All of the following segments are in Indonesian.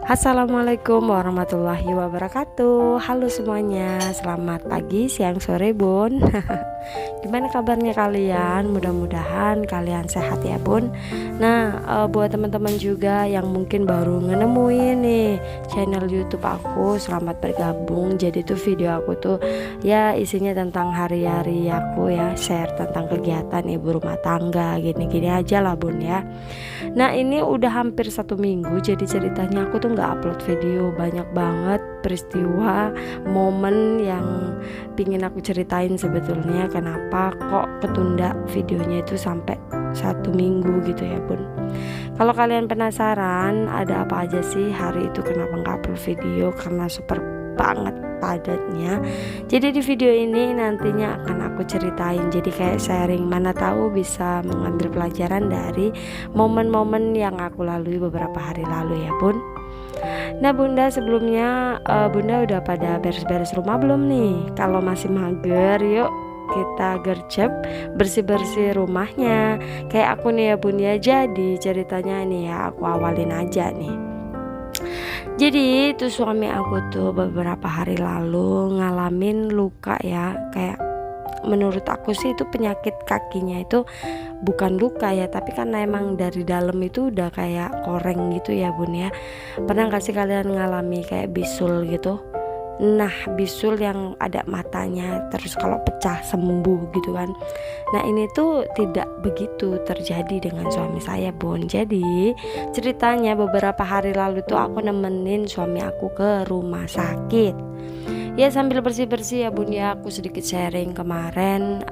Assalamualaikum warahmatullahi wabarakatuh. Halo semuanya, selamat pagi, siang, sore bun. Gimana kabarnya kalian? Mudah-mudahan kalian sehat ya bun. Nah, buat teman-teman juga yang mungkin baru nemuin nih channel YouTube aku, selamat bergabung. Jadi tuh video aku tuh ya isinya tentang hari-hari aku ya, share tentang kegiatan ibu rumah tangga, gini-gini aja lah bun ya. Nah ini udah hampir 1 minggu, jadi ceritanya aku tuh nggak upload video. Banyak banget peristiwa, momen yang pingin aku ceritain sebetulnya. Kenapa kok ketunda videonya itu sampai 1 minggu gitu ya bun. Kalau kalian penasaran ada apa aja sih hari itu kenapa nggak upload video, karena super banget padatnya. Jadi di video ini nantinya akan aku ceritain, jadi kayak sharing, mana tahu bisa mengambil pelajaran dari momen-momen yang aku lalui beberapa hari lalu ya bun. Nah bunda, sebelumnya bunda udah pada beres-beres rumah belum nih? Kalau masih mager, yuk kita gercep bersih-bersih rumahnya kayak aku nih ya bun ya. Jadi ceritanya nih ya, aku awalin aja nih. Jadi itu suami aku tuh beberapa hari lalu ngalamin luka ya. Kayak menurut aku sih itu penyakit kakinya itu bukan luka ya, tapi karena emang dari dalam itu udah kayak koreng gitu ya bun ya. Pernah gak sih kalian ngalami kayak bisul gitu? Nah bisul yang ada matanya, terus kalau pecah sembuh gitu kan. Nah ini tuh tidak begitu terjadi dengan suami saya bun. Jadi ceritanya beberapa hari lalu tuh aku nemenin suami aku ke rumah sakit. Ya sambil bersih-bersih ya bun ya, aku sedikit sharing kemarin.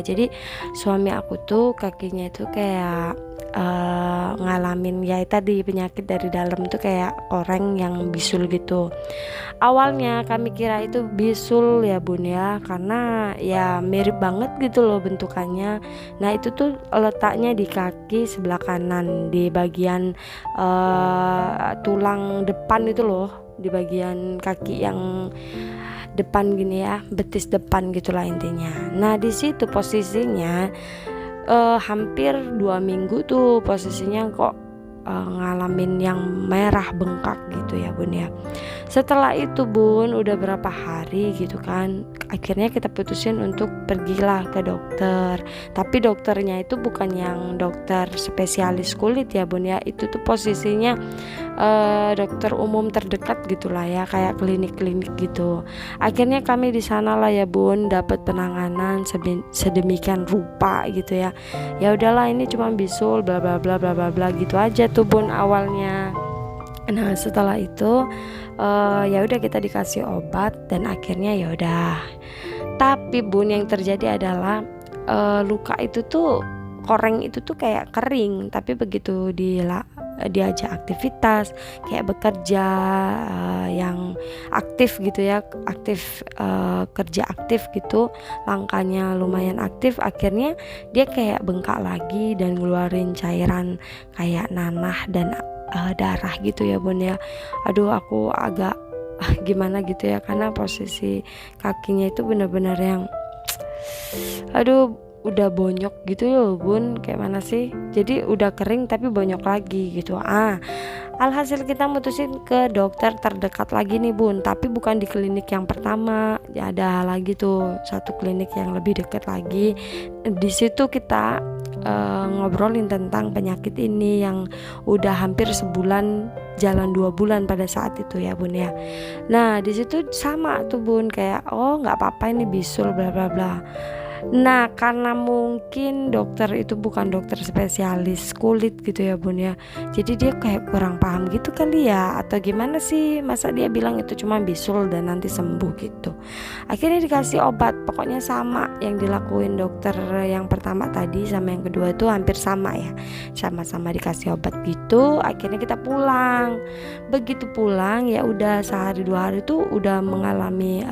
Jadi suami aku tuh kakinya itu kayak ngalamin ya tadi penyakit dari dalam tuh kayak koreng yang bisul gitu. Awalnya kami kira itu bisul ya bun ya, karena ya mirip banget gitu loh bentukannya. Nah itu tuh letaknya di kaki sebelah kanan, di bagian tulang depan itu loh, di bagian kaki yang depan gini ya, betis depan gitulah intinya. Nah di situ posisinya hampir 2 minggu tuh posisinya kok ngalamin yang merah bengkak gitu ya bun ya. Setelah itu bun udah berapa hari gitu kan, akhirnya kita putusin untuk pergilah ke dokter. Tapi dokternya itu bukan yang dokter spesialis kulit ya bun ya, itu tuh posisinya dokter umum terdekat gitulah ya, kayak klinik-klinik gitu. Akhirnya kami di sana lah ya bun, dapat penanganan sedemikian rupa gitu ya. Ya udahlah ini cuma bisul bla bla bla bla bla bla gitu aja tuh bun awalnya. Nah setelah itu ya udah kita dikasih obat dan akhirnya ya udah. Tapi bun yang terjadi adalah luka itu tuh, koreng itu tuh kayak kering, tapi begitu diajak aktivitas kayak bekerja yang aktif gitu ya, kerja aktif gitu, langkahnya lumayan aktif, akhirnya dia kayak bengkak lagi dan ngeluarin cairan kayak nanah dan darah gitu ya bun ya. Aduh aku agak gimana gitu ya, karena posisi kakinya itu benar-benar yang aduh udah bonyok gitu loh bun, kayak mana sih, jadi udah kering tapi bonyok lagi gitu. Alhasil kita mutusin ke dokter terdekat lagi nih bun, tapi bukan di klinik yang pertama, ada lagi tuh satu klinik yang lebih dekat lagi. Di situ kita ngobrolin tentang penyakit ini yang udah hampir sebulan, jalan 2 bulan pada saat itu ya bun ya. Nah di situ sama tuh bun, kayak oh nggak apa-apa ini bisul bla bla bla. Nah karena mungkin dokter itu bukan dokter spesialis kulit gitu ya bun ya, jadi dia kayak kurang paham gitu kali ya, atau gimana sih, masa dia bilang itu cuma bisul dan nanti sembuh gitu. Akhirnya dikasih obat, pokoknya sama yang dilakuin dokter yang pertama tadi sama yang kedua itu hampir sama ya, sama-sama dikasih obat gitu. Akhirnya kita pulang. Begitu pulang ya udah sehari 2 hari tuh udah mengalami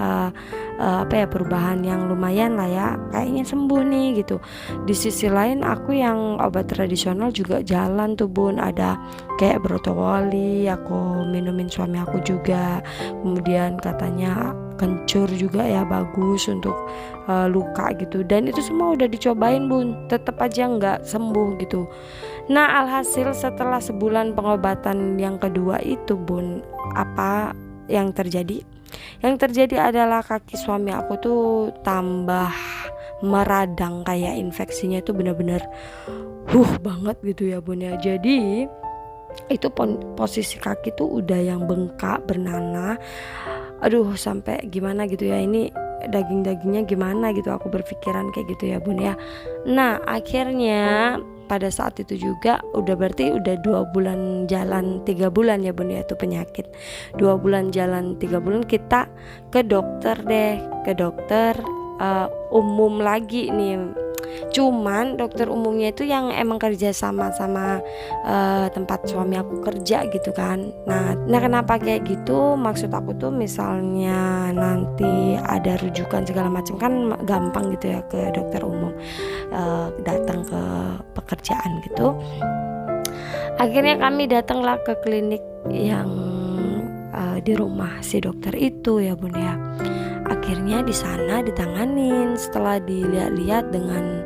perubahan yang lumayan lah ya, kayaknya sembuh nih gitu. Di sisi lain aku yang obat tradisional juga jalan tuh bun, ada kayak brotowali aku minumin suami aku juga, kemudian katanya kencur juga ya bagus untuk luka gitu, dan itu semua udah dicobain bun, tetap aja nggak sembuh gitu. Nah alhasil setelah sebulan pengobatan yang kedua itu bun, apa yang terjadi? Yang terjadi adalah kaki suami aku tuh tambah meradang, kayak infeksinya itu benar-benar banget gitu ya bun ya. Jadi itu posisi kaki tuh udah yang bengkak, bernanah, aduh sampai gimana gitu ya, ini daging-dagingnya gimana gitu, aku berpikiran kayak gitu ya bun ya. Nah akhirnya pada saat itu juga berarti udah 2 bulan jalan 3 bulan ya bun ya itu penyakit. 2 bulan jalan 3 bulan kita ke dokter deh, ke dokter umum lagi nih. Cuman dokter umumnya itu yang emang kerja sama tempat suami aku kerja gitu kan. Nah kenapa kayak gitu? Maksud aku tuh misalnya nanti ada rujukan segala macam kan gampang gitu ya ke dokter umum, datang ke pekerjaan gitu. Akhirnya kami datanglah ke klinik yang di rumah si dokter itu ya bun ya. Akhirnya di sana ditanganin setelah dilihat-lihat dengan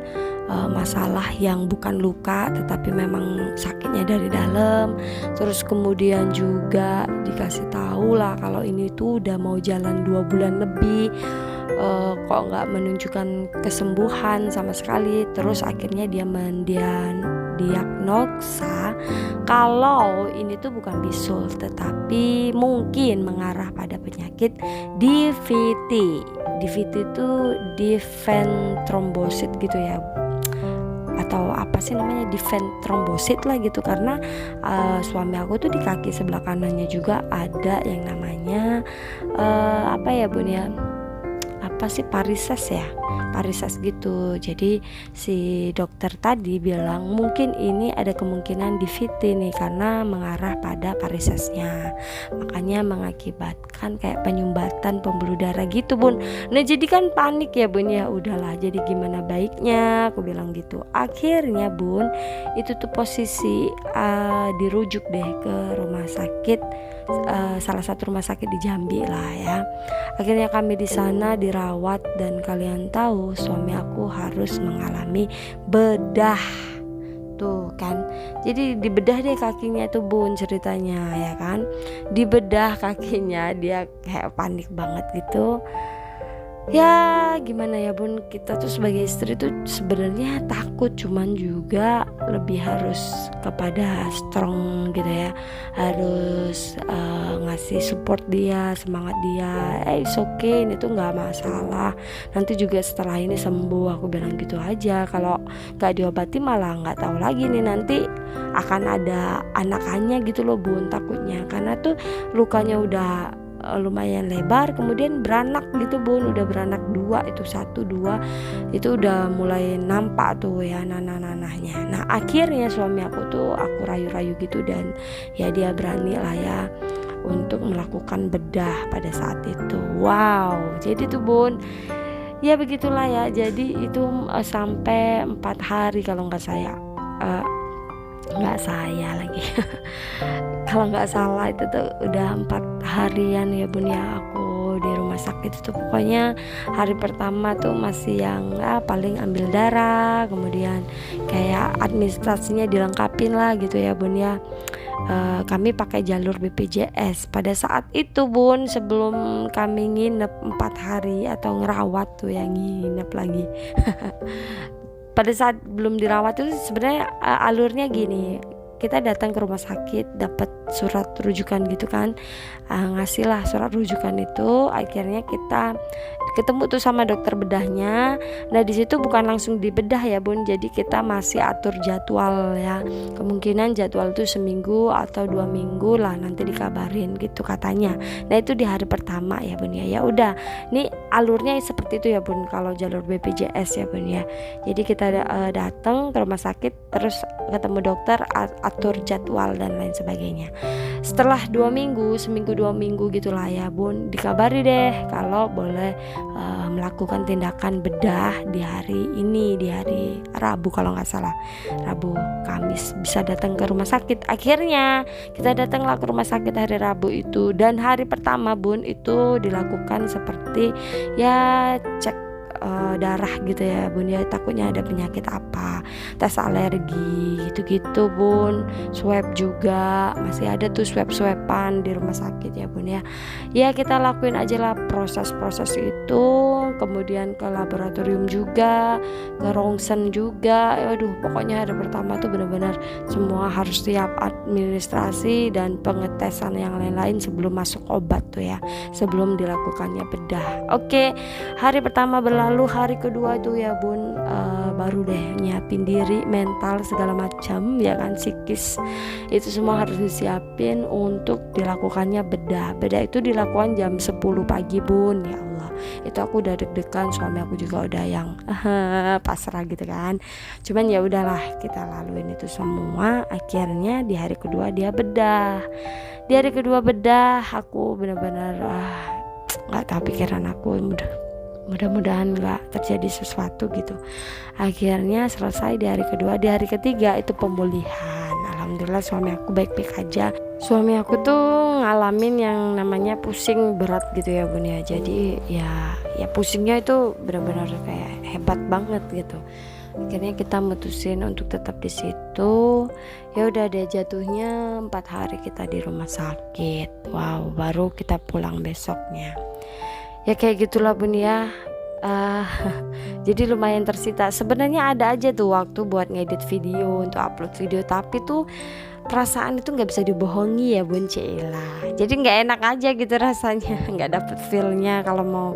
masalah yang bukan luka tetapi memang sakitnya dari dalam. Terus kemudian juga dikasih tahu lah kalau ini tuh udah mau jalan 2 bulan lebih, kok nggak menunjukkan kesembuhan sama sekali. Terus akhirnya dia mendiagnosa kalau ini tuh bukan bisul tetapi mungkin mengarah pada penyakit DVT. DVT itu diven trombosit gitu ya, atau apa sih namanya, diven trombosit lah gitu. Karena suami aku tuh di kaki sebelah kanannya juga ada yang namanya apa ya bun ya, apa sih, varises ya, varises gitu. Jadi si dokter tadi bilang mungkin ini ada kemungkinan DVT nih karena mengarah pada varisesnya, makanya mengakibatkan kayak penyumbatan pembuluh darah gitu bun. Nah jadi kan panik ya bun ya, udahlah jadi gimana baiknya, aku bilang gitu. Akhirnya bun itu tuh posisi dirujuk deh ke rumah sakit, salah satu rumah sakit di Jambi lah ya. Akhirnya kami di sana dirawat dan kalian tahu suami aku harus mengalami bedah tuh kan. Jadi dibedah deh kakinya tuh bun ceritanya ya kan. Dibedah kakinya, dia kayak panik banget gitu. Ya gimana ya bun, kita tuh sebagai istri tuh sebenarnya takut, cuman juga lebih harus kepada strong gitu ya, harus ngasih support dia, semangat dia, it's okay, ini tuh nggak masalah, nanti juga setelah ini sembuh, aku bilang gitu aja. Kalau nggak diobati malah nggak tahu lagi nih nanti akan ada anakannya gitu loh bun, takutnya karena tuh lukanya udah lumayan lebar, kemudian beranak gitu bun, udah beranak 2, itu 1, 2 itu udah mulai nampak tuh ya nanah-nanahnya. Nah akhirnya suami aku rayu-rayu gitu dan ya dia berani lah ya untuk melakukan bedah pada saat itu. Wow, jadi tuh bun ya begitulah ya. Jadi itu sampai 4 hari kalau nggak kalau nggak salah itu tuh udah 4 harian ya bun ya aku di rumah sakit itu. Pokoknya hari pertama tuh masih yang paling ambil darah, kemudian kayak administrasinya dilengkapin lah gitu ya bun ya. Kami pakai jalur BPJS pada saat itu bun, sebelum kami nginep 4 hari atau ngerawat tuh yang nginep lagi. Pada saat belum dirawat itu sebenarnya alurnya gini, kita datang ke rumah sakit dapat surat rujukan gitu kan, ngasih lah surat rujukan itu. Akhirnya kita ketemu tuh sama dokter bedahnya. Nah di situ bukan langsung dibedah ya bun, jadi kita masih atur jadwal ya, kemungkinan jadwal itu seminggu atau 2 minggu lah nanti dikabarin gitu katanya. Nah itu di hari pertama ya bun ya. Ya udah, nih alurnya seperti itu ya bun kalau jalur BPJS ya bun ya. Jadi kita datang ke rumah sakit, terus ketemu dokter, atur jadwal dan lain sebagainya. Setelah 2 minggu, seminggu 2 minggu gitulah ya bun, dikabari deh kalau boleh melakukan tindakan bedah di hari ini, di hari Rabu kalau nggak salah, Rabu Kamis bisa datang ke rumah sakit. Akhirnya kita datanglah ke rumah sakit hari Rabu itu, dan hari pertama bun itu dilakukan seperti ya cek darah gitu ya bun ya, takutnya ada penyakit apa, tes alergi gitu-gitu bun, swab juga masih ada tuh, swab-swaban di rumah sakit ya bun ya. Ya kita lakuin aja lah proses-proses itu, kemudian ke laboratorium juga, ke ronsen juga. Aduh pokoknya hari pertama tuh benar-benar semua harus siap administrasi dan pengetesan yang lain-lain sebelum masuk obat tuh ya, sebelum dilakukannya bedah. Oke, hari pertama berlalu, hari kedua tuh ya bun, baru deh nyiapin diri, mental segala macam ya kan, psikis itu semua harus disiapin untuk dilakukannya bedah. Bedah itu dilakukan jam 10 pagi bun. Ya Allah, itu aku udah deg-degan, suami aku juga udah yang pasrah gitu kan. Cuman ya udahlah, kita laluin itu semua. Akhirnya di hari kedua dia bedah. Di hari kedua bedah aku benar-benar nggak tahu, pikiran aku mudah-mudahan nggak terjadi sesuatu gitu. Akhirnya selesai di hari kedua. Di hari ketiga itu pemulihan. Alhamdulillah suami aku baik-baik aja. Suami aku tuh ngalamin yang namanya pusing berat gitu ya bun ya. Jadi ya pusingnya itu benar-benar kayak hebat banget gitu. Akhirnya kita mutusin untuk tetap di situ. Ya udah deh, jatuhnya 4 hari kita di rumah sakit. Wow, baru kita pulang besoknya. Ya kayak gitulah bun ya. Jadi lumayan tersita. Sebenarnya ada aja tuh waktu buat ngedit video, untuk upload video, tapi tuh perasaan itu nggak bisa dibohongi ya bun Cila. Jadi nggak enak aja gitu rasanya, nggak dapet feelnya kalau mau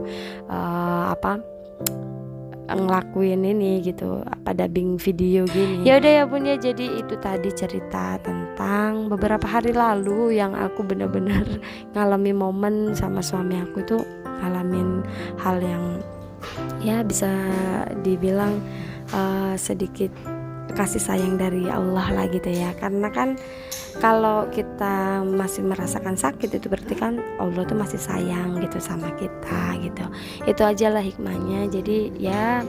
ngelakuin ini gitu, dubbing video gini. Ya udah ya bun ya, jadi itu tadi cerita tentang beberapa hari lalu yang aku bener-bener ngalami momen sama suami aku tuh, ngalamin hal yang ya bisa dibilang sedikit kasih sayang dari Allah lah gitu ya. Karena kan kalau kita masih merasakan sakit itu berarti kan Allah tuh masih sayang gitu sama kita gitu. Itu aja lah hikmahnya. Jadi ya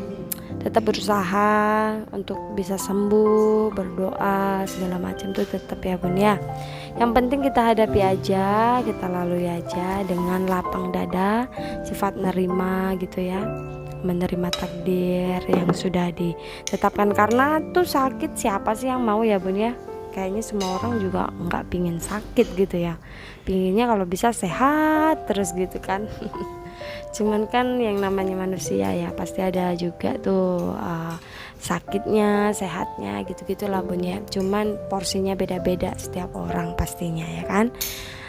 tetap berusaha untuk bisa sembuh, berdoa segala macam tuh tetap ya bun ya. Yang penting kita hadapi aja, kita lalui aja dengan lapang dada, sifat nerima gitu ya, menerima takdir yang sudah ditetapkan. Karena tuh sakit, siapa sih yang mau ya bun ya? Kayaknya semua orang juga nggak pingin sakit gitu ya, pinginnya kalau bisa sehat terus gitu kan. Cuman kan yang namanya manusia ya pasti ada juga tuh sakitnya, sehatnya gitu-gitulah bun ya. Cuman porsinya beda-beda setiap orang pastinya ya kan.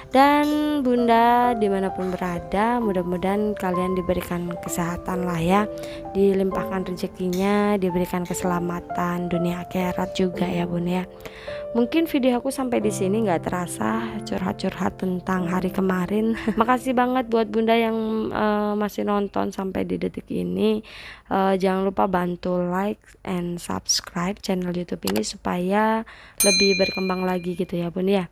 Dan bunda dimanapun berada, mudah-mudahan kalian diberikan kesehatan lah ya, dilimpahkan rezekinya, diberikan keselamatan dunia akhirat juga ya bun ya. Mungkin video aku sampai di sini nggak terasa curhat-curhat tentang hari kemarin. Makasih banget buat bunda yang masih nonton sampai di detik ini. Jangan lupa bantu like and subscribe channel YouTube ini supaya lebih berkembang lagi gitu ya bun ya.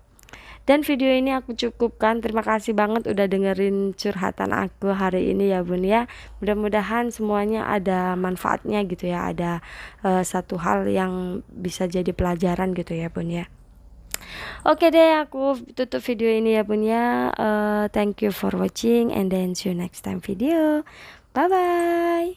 Dan video ini aku cukupkan. Terima kasih banget udah dengerin curhatan aku hari ini ya bun ya. Mudah-mudahan semuanya ada manfaatnya gitu ya, ada satu hal yang bisa jadi pelajaran gitu ya bun ya. Oke deh, aku tutup video ini ya bun ya. Thank you for watching and then see you next time video. Bye bye.